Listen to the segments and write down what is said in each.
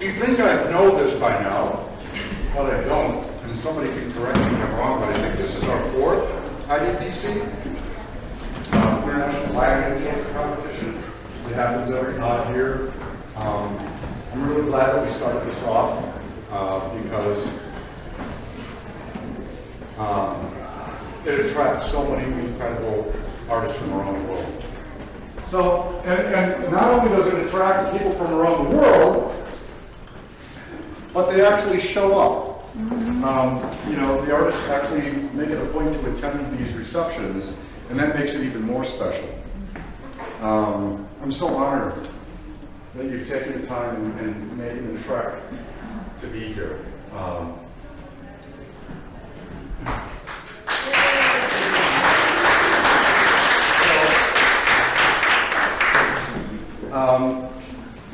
You'd think I'd know this by now, but I don't. And somebody can correct me if I'm wrong, but I think this is our fourth IDPC, International Flag Indicator Competition. It happens every year. I'm really glad that we started this off because it attracts so many incredible artists from around the world. So, and not only does it attract people from around the world, but they actually show up. You know, the artists actually make it a point to attend these receptions, and that makes it even more special. I'm so honored that you've taken the time and made the trek to be here.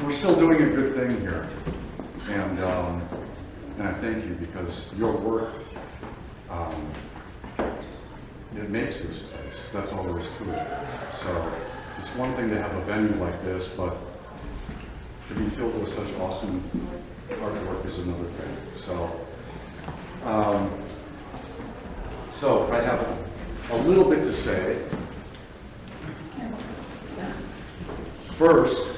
We're still doing a good thing here, and I thank you because your work, it makes this place. That's all there is to it. So it's one thing to have a venue like this, but to be filled with such awesome artwork is another thing. So I have a little bit to say. First,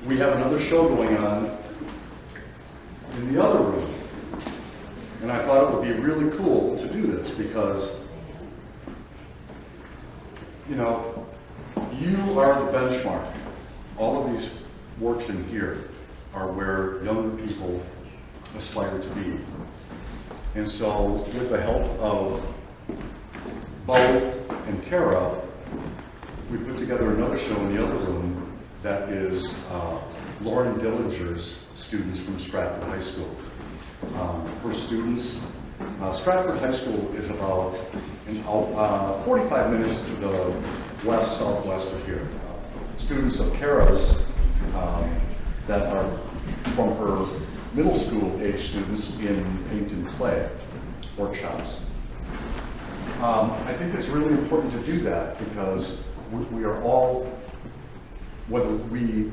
we have another show going on in the other room. And I thought it would be really cool to do this because, you know, you are the benchmark. All of these works in here are where younger people aspire to be. And so with the help of Bo and Kara, we put together another show in the other room that is Lauren Dillinger's students from Stratford High School. Her students, Stratford High School is about 45 minutes to the southwest of here. Students of Kara's that are from her middle school age students in paint and clay workshops. I think it's really important to do that because we are all, whether we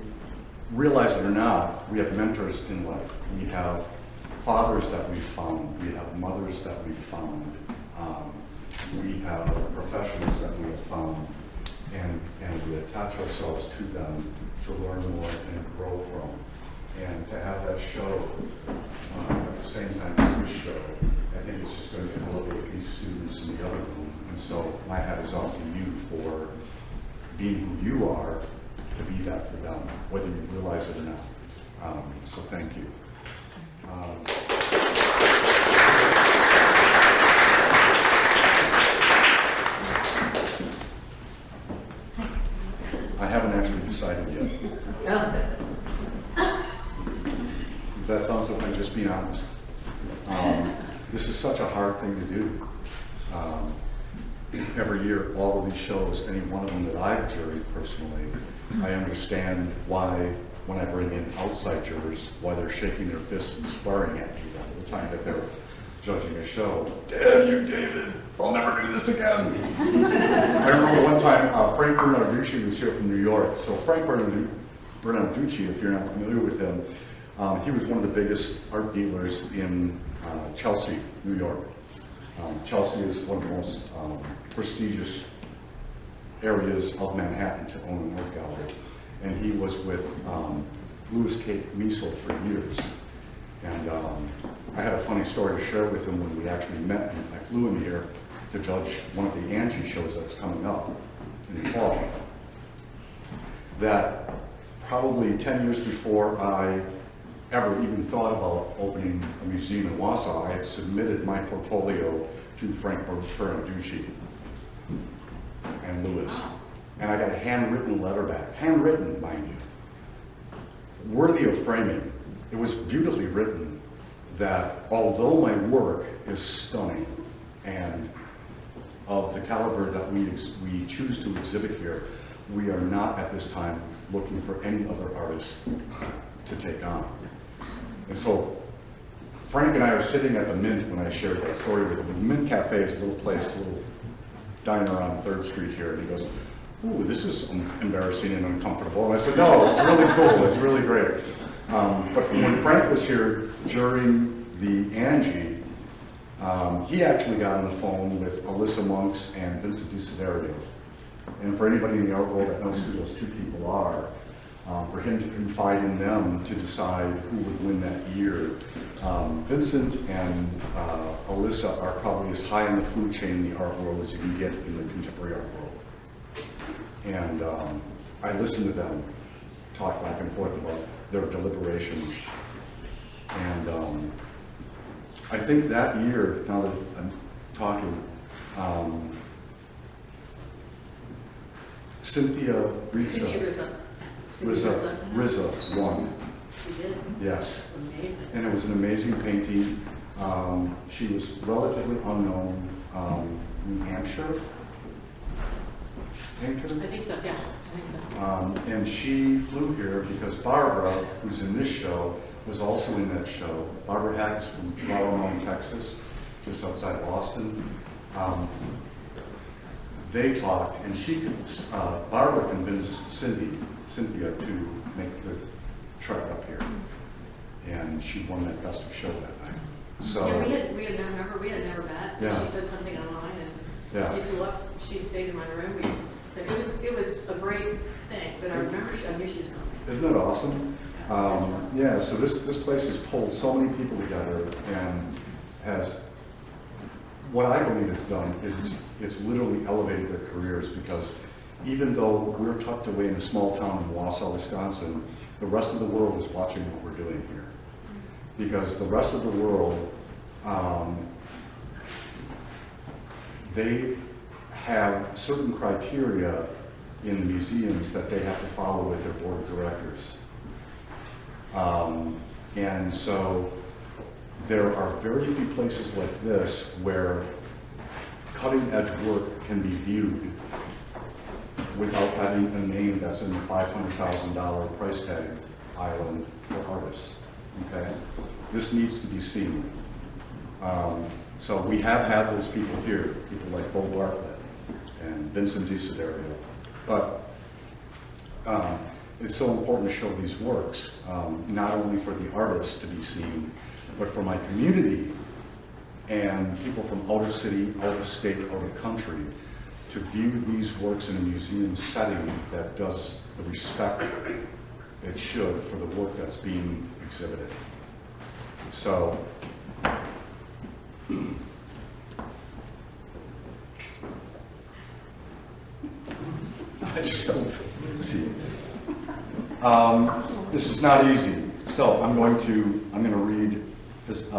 realize it or not, we have mentors in life. We have fathers that we've found. We have mothers that we've found. We have professions that we have found. And we attach ourselves to them to learn more and grow from. And to have that show at the same time as this show, I think it's just going to elevate these students in the other room. And so my hat is off to you for being who you are, to be that for them, whether you realize it or not. So thank you. I haven't actually decided yet. Does that sound so? I'm just being honest. This is such a hard thing to do. Every year, all of these shows, any one of them that I've juried personally, I understand why, when I bring in outside jurors, why they're shaking their fists and swearing at me all the time that they're judging a show. Damn you, David! I'll never do this again! I remember one time, Frank Bernarducci was here from New York. So Frank Bernarducci, if you're not familiar with him, he was one of the biggest art dealers in Chelsea, New York. Chelsea is one of the most prestigious areas of Manhattan to own an art gallery. And he was with Louis K. Miesel for years. And I had a funny story to share with him when we actually met. And I flew him here to judge one of the Angie shows that's coming up in the fall. That probably 10 years before I ever even thought about opening a museum in Wausau, I had submitted my portfolio to Frank Bernarducci and Louis. And I got a handwritten letter back, handwritten, mind you, worthy of framing. It was beautifully written that although my work is stunning and of the caliber that we choose to exhibit here, we are not at this time looking for any other artists to take on. And so Frank and I are sitting at the Mint when I shared that story with him. The Mint Cafe is a little place, a little diner on 3rd Street here, and he goes, "Ooh, this is embarrassing and uncomfortable." And I said, "No, it's really cool, it's really great." But when Frank was here during the Angie, he actually got on the phone with Alyssa Monks and Vincent DeSiderio. And for anybody in the art world that knows who those two people are, for him to confide in them to decide who would win that year. Vincent and Alyssa are probably as high on the food chain in the art world as you can get in the contemporary art world. And I listened to them talk back and forth about their deliberations. And I think that year, now that I'm talking, Cynthia Rizza won. She did? Yes. Amazing. And it was an amazing painting. She was relatively unknown. New Hampshire painter? I think so, yeah. I think so. And she flew here because Barbara, who's in this show, was also in that show. Barbara Hack is from Wausau, Texas, just outside Boston. They talked, and Barbara convinced Cynthia to make the trek up here. And she won that best of show that night. So Yeah, we had never, remember, we had never met. Yeah. She said something online, and Yeah. she flew up, she stayed in my room. It was a great thing, but I remember, I knew she was coming. Isn't that awesome? Yeah, so this place has pulled so many people together and has, what I believe it's done is it's literally elevated their careers, because even though we're tucked away in a small town in Wausau, Wisconsin, the rest of the world is watching what we're doing here. Because the rest of the world, they have certain criteria in the museums that they have to follow with their board of directors. And so there are very few places like this where cutting edge work can be viewed without having a name that's in the $500,000 price tag island for artists. Okay? This needs to be seen. So we have had those people here, people like Bo Bartlett and Vincent DeSiderio. But it's so important to show these works, not only for the artists to be seen, but for my community and people from out of city, out of state, out of country, to view these works in a museum setting that does the respect it should for the work that's being exhibited. So, I just don't see. This is not easy, so I'm going to read this.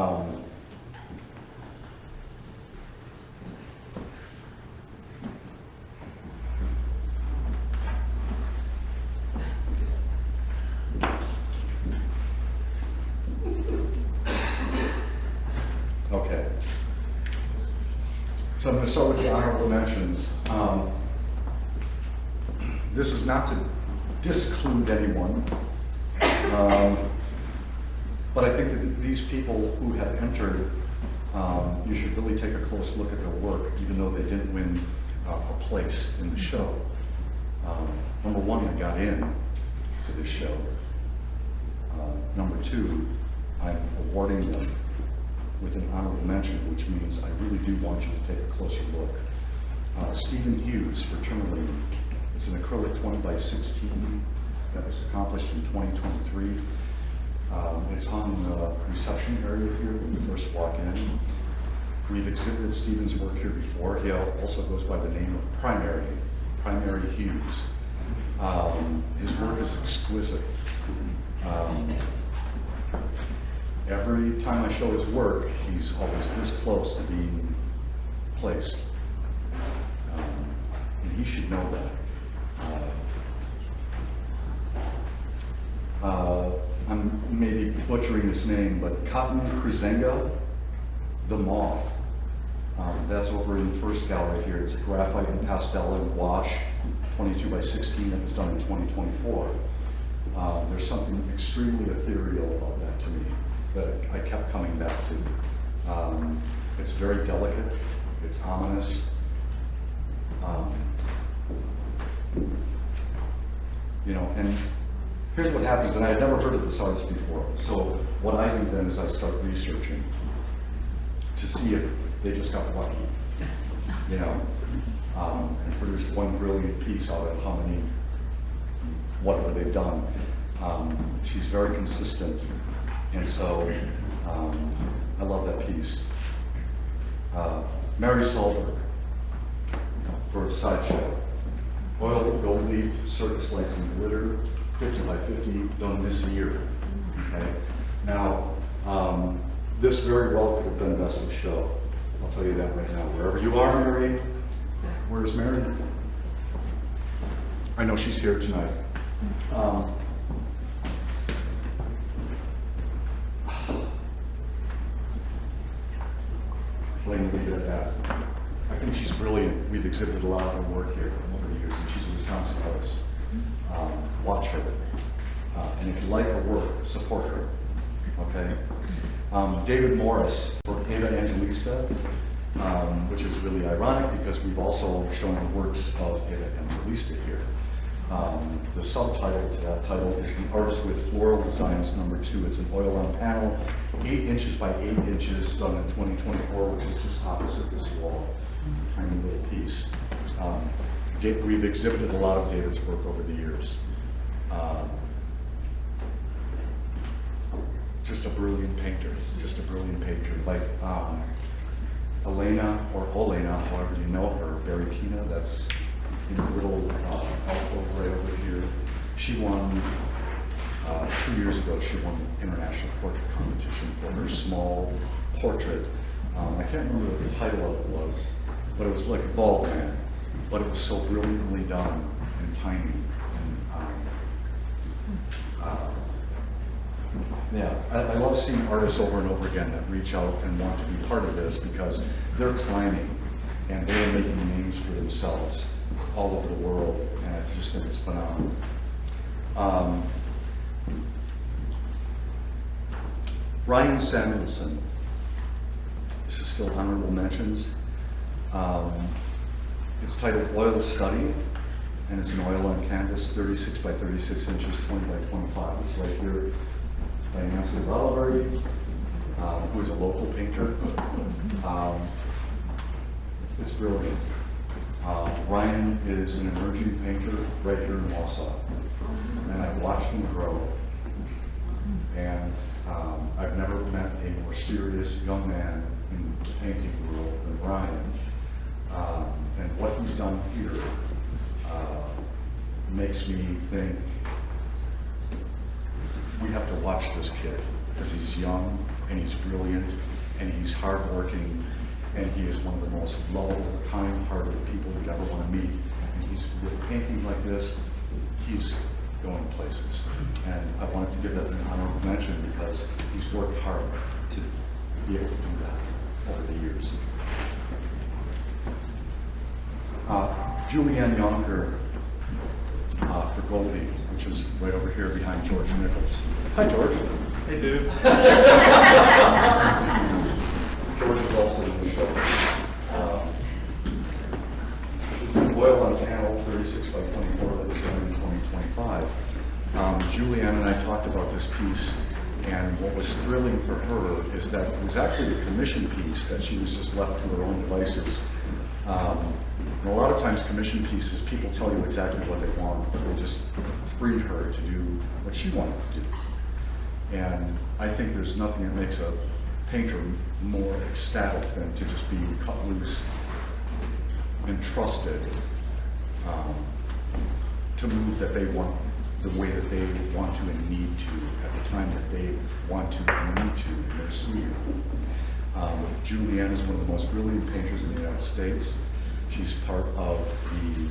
Okay. So I'm going to start with the honorable mentions. This is not to disclude anyone, but I think that these people who have entered, you should really take a close look at their work, even though they didn't win a place in the show. Number one, they got in to this show. Number two, I'm awarding them with an honorable mention, which means I really do want you to take a closer look. Stephen Hughes for Tourmaline. It's an acrylic 20 by 16 that was accomplished in 2023. It's on the reception area here when you first walk in. We've exhibited Stephen's work here before. He also goes by the name of Primary Hughes. His work is exquisite. Every time I show his work, he's always this close to being placed. And he should know that. I'm maybe butchering his name, but Cotton Krizenga, The Moth. That's over in the first gallery here. It's a graphite and pastel and gouache, 22 by 16 that was done in 2024. There's something extremely ethereal about that to me that I kept coming back to. It's very delicate, it's ominous. You know, and here's what happens, and I had never heard of this artist before. So what I do then is I start researching to see if they just got lucky, you know, and produced one brilliant piece out of how many, whatever they've done. She's very consistent, and so I love that piece. Mary Solberg for a sideshow. Oil, gold leaf, circus lights and glitter, 50 by 50, done this year. Okay. Now, this very well could have been best of show. I'll tell you that right now. Wherever you are, Mary. Where's Mary? I know she's here tonight. Let me leave it at that. I think she's brilliant. We've exhibited a lot of her work here over the years, and she's a Wisconsin artist. Watch her. And if you like her work, support her. Okay? David Morris for Ada Angelista, which is really ironic because we've also shown the works of Ada Angelista here. The subtitle to that title is The Artist with Floral Designs #2. It's an oil on panel, 8 inches by 8 inches, done in 2024, which is just opposite this wall. Tiny little piece. We've exhibited a lot of David's work over the years. Just a brilliant painter, like Elena, or Olena, however you know her, Barikina, that's in the little alcove right over here. She won, 2 years ago, she won the International Portrait Competition for her small portrait. I can't remember what the title of it was, but it was like a bald man, but it was so brilliantly done and tiny. Yeah, I love seeing artists over and over again that reach out and want to be part of this because they're climbing and they're making names for themselves all over the world, and I just think it's phenomenal. Ryan Samuelson. This is still honorable mentions. It's titled Oil Study, and it's an oil on canvas, 36 by 36 inches, 20 by 25. It's right here by Nancy Lalaberry, who is a local painter. It's brilliant. Ryan is an emerging painter right here in Wausau, and I've watched him grow. And I've never met a more serious young man in the painting world than Ryan. And what he's done here makes me think we have to watch this kid because he's young and he's brilliant and he's hardworking and he is one of the most lovable, kind-hearted people you'd ever want to meet. And he's with painting like this, he's going places. And I wanted to give that an honorable mention because he's worked hard to be able to do that over the years. Julianne Yonker for Goldie, which is right over here behind George Nichols. Hi, George. Hey, dude. George is also in the show. This is oil on panel 36 by 24 that was done in 2025. Julianne and I talked about this piece, and what was thrilling for her is that it was actually a commission piece that she was just left to her own devices. And a lot of times commission pieces, people tell you exactly what they want, but they just freed her to do what she wanted to do. And I think there's nothing that makes a painter more ecstatic than to just be cut loose and trusted to move that they want, the way that they want to and need to, at the time that they want to and need to in their studio. Julianne is one of the most brilliant painters in the United States. She's part of the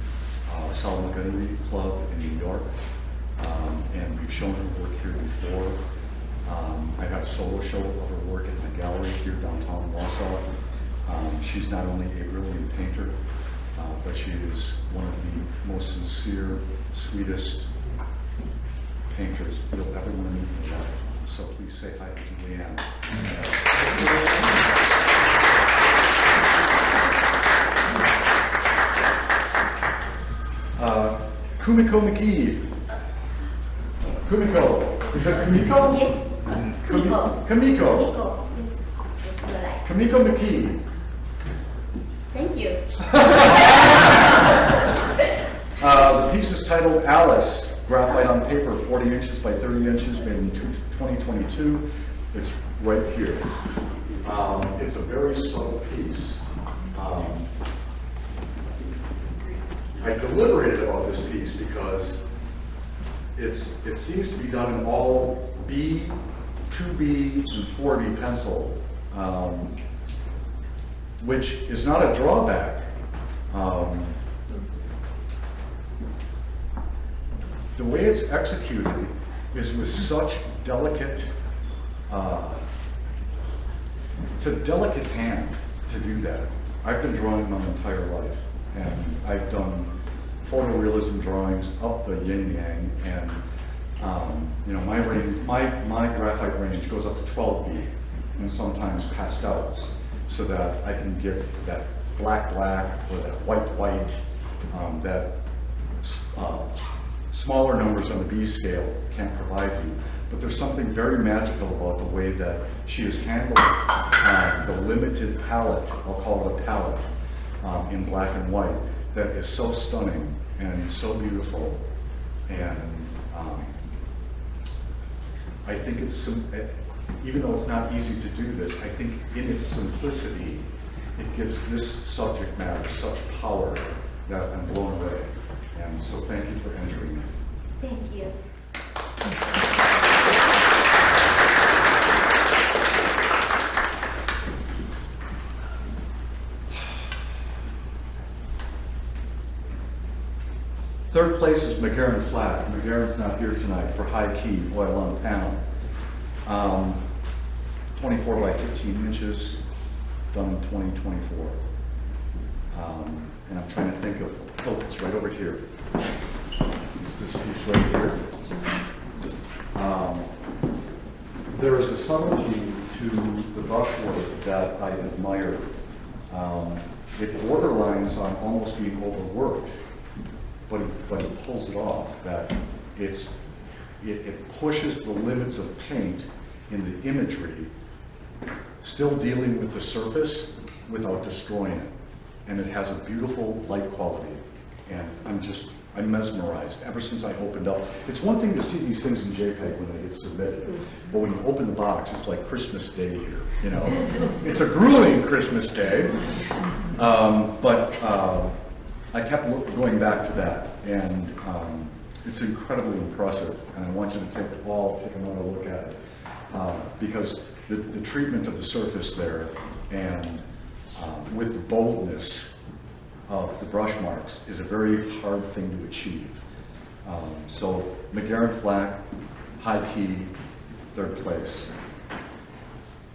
Sal Montgomery Club in New York, and we've shown her work here before. I got a solo show of her work at my gallery here downtown Wausau. She's not only a brilliant painter, but she is one of the most sincere, sweetest painters you'll ever want to meet in your life. So please say hi to Julianne. Kumiko McGee. Kumiko. Is it Kumiko? Yes. Kumiko. Kumiko. Kumiko. Yes. You're right. Kumiko McKee. Thank you. The piece is titled Alice, graphite on paper, 40 inches by 30 inches, made in 2022. It's right here. It's a very subtle piece. I deliberated about this piece because it seems to be done in all B, 2B, and 4B pencil, which is not a drawback. The way it's executed is with such delicate, it's a delicate hand to do that. I've been drawing my entire life, and I've done photorealism drawings up the yin-yang, and you know, my graphite range goes up to 12B, and sometimes pastels, so that I can get that black or that white, that smaller numbers on the B scale can't provide you. But there's something very magical about the way that she has handled the limited palette, I'll call it a palette, in black and white, that is so stunning and so beautiful. And I think it's, even though it's not easy to do this, I think in its simplicity, it gives this subject matter such power that I'm blown away. And so thank you for entering it. Thank you. Third place is McClellan Flat. McClellan's not here tonight for high key oil on panel. 24 by 15 inches, done in 2024. And I'm trying to think of, oh, it's right over here. It's this piece right here. There is a subtlety to the brushwork that I admire. It borderlines on almost being overworked, but it pulls it off. That it pushes the limits of paint in the imagery, still dealing with the surface without destroying it. And it has a beautiful light quality. And I'm mesmerized ever since I opened up. It's one thing to see these things in JPEG when they get submitted, but when you open the box, it's like Christmas Day here, you know? It's a grueling Christmas Day, but I kept going back to that, and it's incredibly impressive, and I want you to take another look at it, because the treatment of the surface there, and with the boldness of the brush marks is a very hard thing to achieve. So McClellan Flat, high key, third place.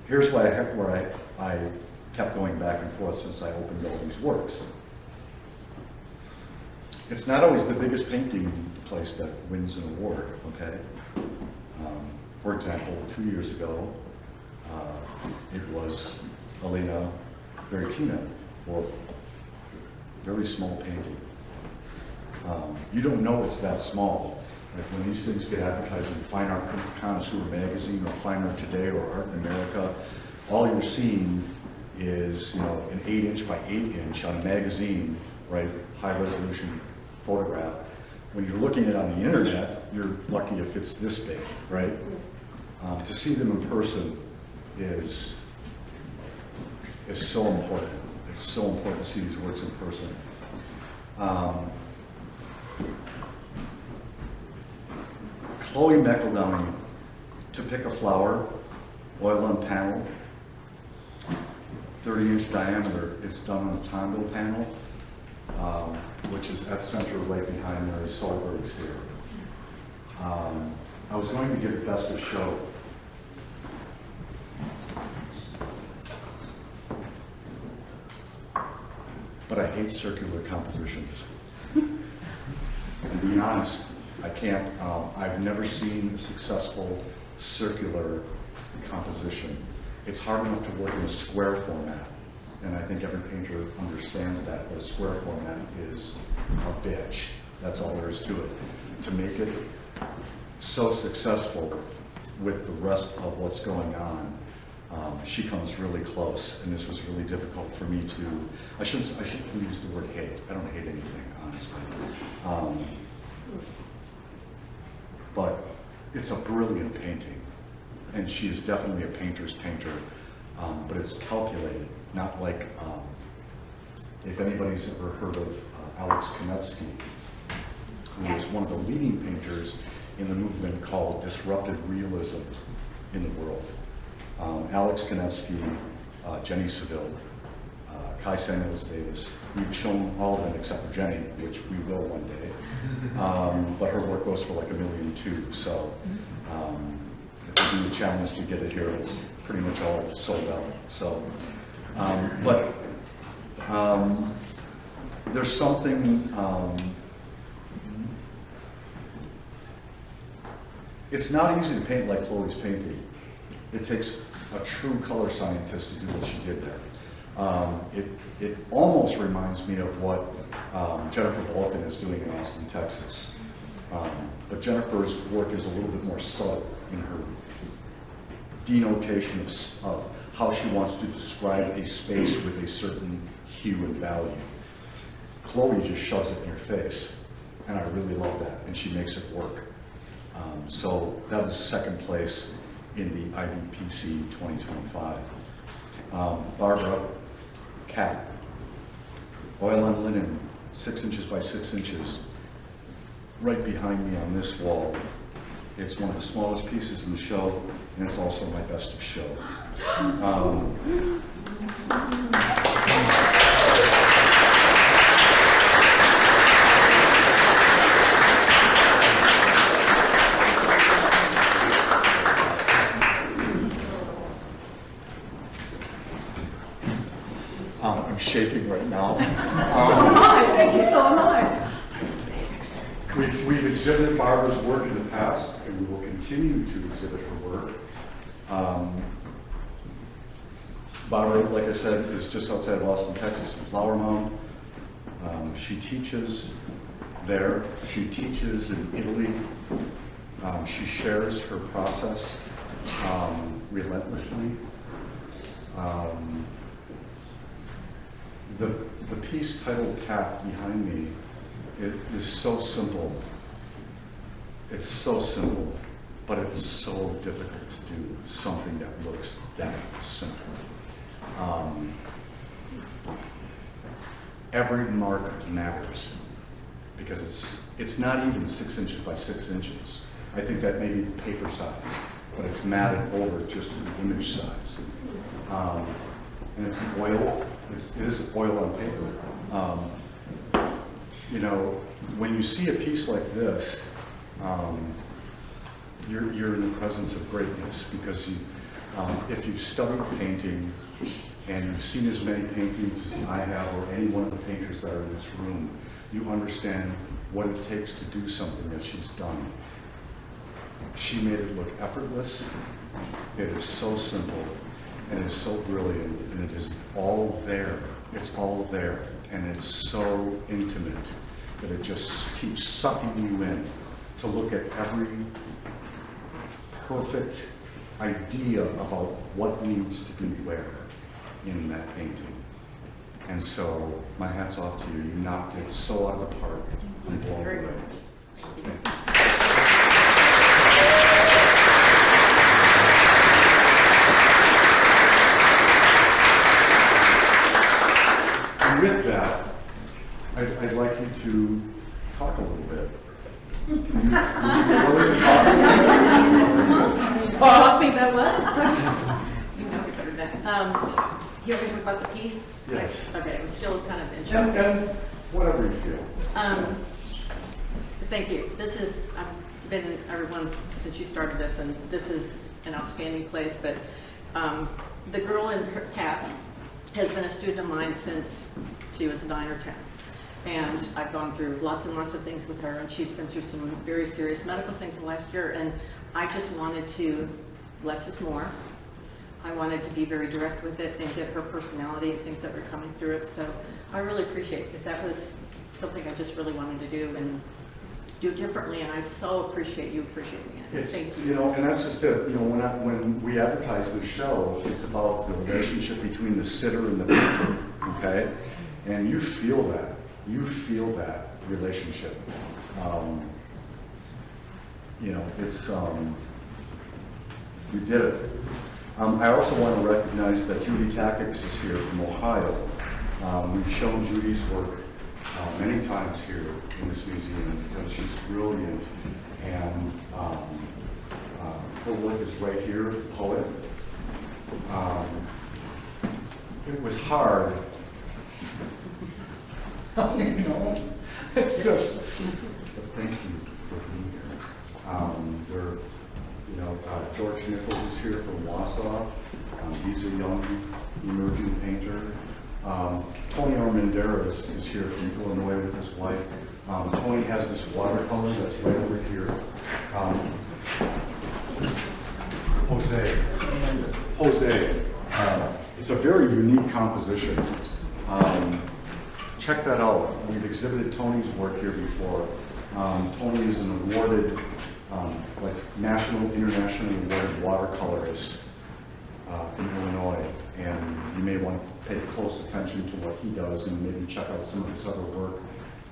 Here's where I kept going back and forth since I opened all these works. It's not always the biggest painting place that wins an award, okay? For example, 2 years ago, it was Elena Veritina for a very small painting. You don't know it's that small. Like when these things get advertised in Fine Art Connoisseur magazine or Fine Art Today or Art in America, all you're seeing is, you know, an 8-inch by 8-inch on a magazine, right? High resolution photograph. When you're looking at it on the internet, you're lucky if it's this big, right? To see them in person is so important. It's so important to see these works in person. Chloe McClellan, To Pick a Flower, oil on panel, 30-inch diameter. It's done on a Tondo panel, which is at center right behind Mary Solberg's here. I was going to give it best of show. But I hate circular compositions. And to be honest, I can't, I've never seen a successful circular composition. It's hard enough to work in a square format, and I think every painter understands that, but a square format is a bitch. That's all there is to it. To make it so successful with the rest of what's going on, she comes really close, and this was really difficult for me to, I shouldn't use the word hate. I don't hate anything, honestly. But it's a brilliant painting, and she is definitely a painter's painter, but it's calculated, not like, if anybody's ever heard of Alex Konevsky, who is one of the leading painters in the movement called disruptive realism in the world. Alex Konevsky, Jenny Seville, Kai Samuels Davis. We've shown all of them except for Jenny, which we will one day. But her work goes for like $1.2 million too. So it's been a challenge to get it here. It's pretty much all sold out. So, there's something. It's not easy to paint like Chloe's painting. It takes a true color scientist to do what she did there. It almost reminds me of what Jennifer Balkan is doing in Austin, Texas. But Jennifer's work is a little bit more subtle in her denotation of how she wants to describe a space with a certain hue and value. Chloe just shoves it in your face, and I really love that, and she makes it work. So that is second place in the IBPC 2025. Barbara Cat, oil on linen, 6 inches by 6 inches, right behind me on this wall. It's one of the smallest pieces in the show, and it's also my best of show. I'm shaking right now. Thank you so much. We've exhibited Barbara's work in the past, and we will continue to exhibit her work. Barbara, like I said, is just outside of Austin, Texas, in Flower Mound. She teaches there. She teaches in Italy. She shares her process relentlessly. The piece titled Cat behind me is so simple. It's so simple, but it is so difficult to do something that looks that simple. Every mark matters because it's not even 6 inches by 6 inches. I think that may be the paper size, but it's matted over just to the image size. And it's oil. It is oil on paper. You know, when you see a piece like this, you're in the presence of greatness because if you've studied painting and you've seen as many paintings as I have, or any one of the painters that are in this room, you understand what it takes to do something that she's done. She made it look effortless. It is so simple, and it is so brilliant, and it is all there. It's all there, and it's so intimate that it just keeps sucking you in to look at every perfect idea about what needs to be where in that painting. And so my hat's off to you. You knocked it so out of the park. I'm blown away. So thank you. And with that, I'd like you to talk a little bit. Would you be willing to talk a little bit? Talk me about what? You know me better than that. You ever hear about the piece? Yes. Okay, I'm still kind of in shock. And whatever you feel. Thank you. I've been in everyone since you started this, and this is an outstanding place, but the girl in her cat has been a student of mine since she was 9 or 10. And I've gone through lots and lots of things with her, and she's been through some very serious medical things in the last year, and I just wanted to, less is more. I wanted to be very direct with it and get her personality and things that were coming through it, so I really appreciate it, because that was something I just really wanted to do, and do differently, and I so appreciate you appreciating it. It's, Thank you you. know, and that's just it, you know, when we advertise the show, it's about the relationship between the sitter and the painter, okay? And you feel that relationship. You know, it's, you did it. I also want to recognize that Judy Tactics is here from Ohio. We've shown Judy's work many times here in this museum because she's brilliant, and her work is right here, poet. It was hard. You know, it's just, but thank you for being here. We're, you know, George Nichols is here from Wausau. He's a young emerging painter. Tony Armendariz is here from Illinois with his wife. Tony has this watercolor that's right over here. Jose. It's a very unique composition. Check that out. We've exhibited Tony's work here before. Tony is an awarded, like national, internationally awarded watercolorist from Illinois, and you may want to pay close attention to what he does and maybe check out some of his other work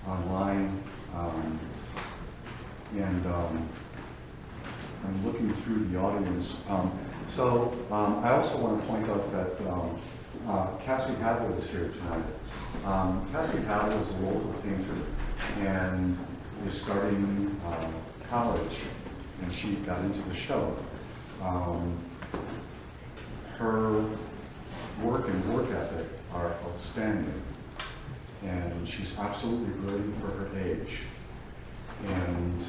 online. I'm looking through the audience. I also want to point out that Cassie Havel is here tonight. Cassie Havel is a local painter and is starting college, and she got into the show. Her work and work ethic are outstanding, and she's absolutely brilliant for her age. And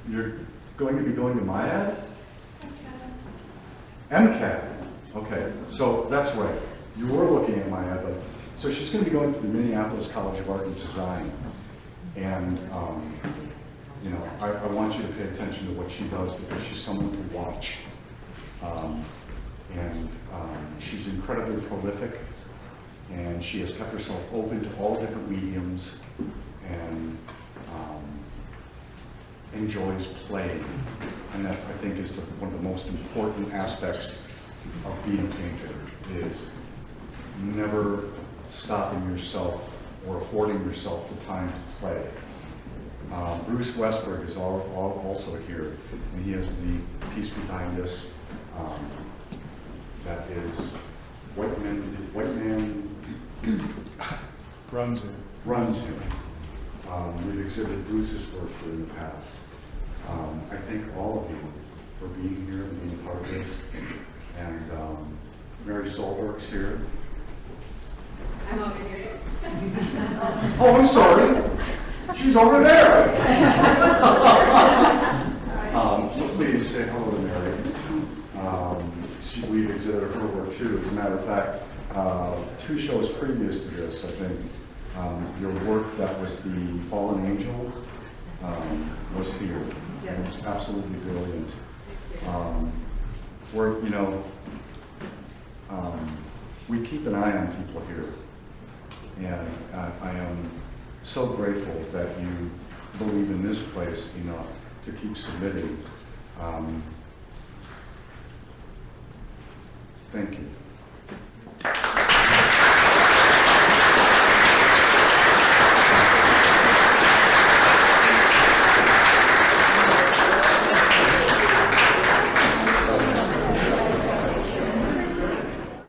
you're going to be going to MyAd? MCAD. Okay, so that's right. You were looking at MyAd, but so she's going to be going to the Minneapolis College of Art and Design, and you know, I want you to pay attention to what she does because she's someone to watch. She's incredibly prolific, and she has kept herself open to all different mediums, and enjoys playing. And that's, I think, is one of the most important aspects of being a painter, is never stopping yourself or affording yourself the time to play. Bruce Westberg is also here, and he has the piece behind us that is White Man Runs it. Runs Him. We've exhibited Bruce's work here in the past. I thank all of you for being here and being part of this. And Mary Solberg's here. I'm over here. Oh, I'm sorry. She's over there. So please say hello to Mary. We've exhibited her work too. As a matter of fact, 2 shows previous to this, I think, your work that was the Fallen Angel was here. Yes. It was absolutely brilliant. We're, you know, we keep an eye on people here, and I am so grateful that you believe in this place enough to keep submitting. Thank you.